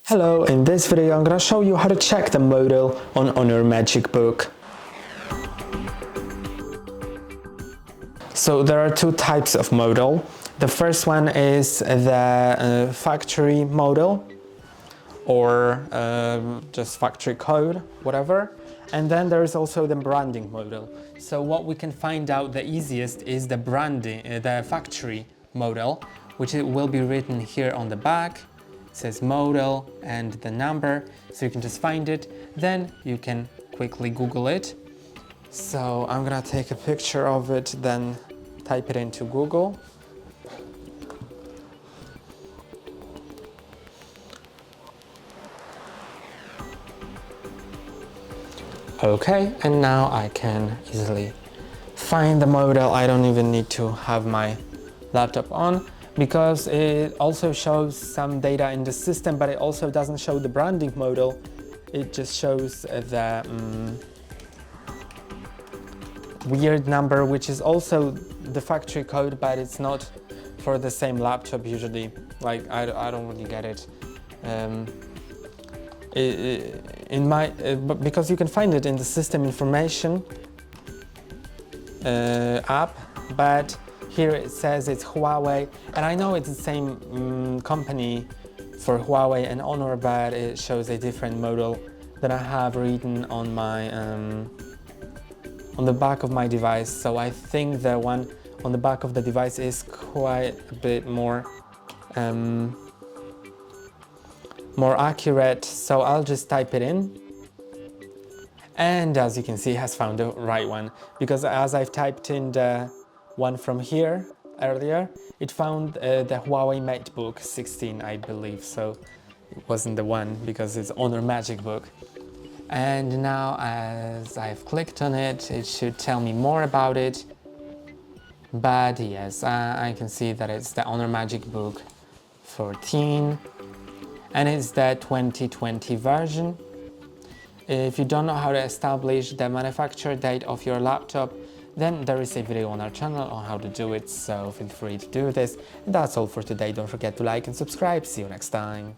Hello, in this video I'm gonna show you how to check the model on HONOR MagicBook. So there are two types of model. The first one is the factory model, or just factory code, whatever. And then there is also the branding model. So what we can find out the easiest is the branding, the factory model, which it will be written here on the back. It says model and the number, so you can just find it. Then you can quickly Google it. So I'm gonna take a picture of it, then type it into Google. Okay, and now I can easily find the model. I don't even need to have my laptop on, because it also shows some data in the system, but it also doesn't show the branding model. It just shows the weird number, which is also the factory code, but it's not for the same laptop usually. Like, I don't really get it. Because you can find it in the system information app, but here it says it's Huawei, and I know it's the same company for Huawei and HONOR, but it shows a different model that I have written on my on the back of my device. So I think the one on the back of the device is quite a bit more accurate. So I'll just type it in, and as you can see, it has found the right one, because as I've typed in the one from here earlier, it found the Huawei MateBook 16, I believe. So it wasn't the one, because it's HONOR MagicBook. And now as I've clicked on it, it should tell me more about it. But yes, I can see that it's the HONOR MagicBook 14, and it's the 2020 version. If you don't know how to establish the manufacture date of your laptop, then there is a video on our channel on how to do it, so feel free to do this. And that's all for today. Don't forget to like and subscribe. See you next time.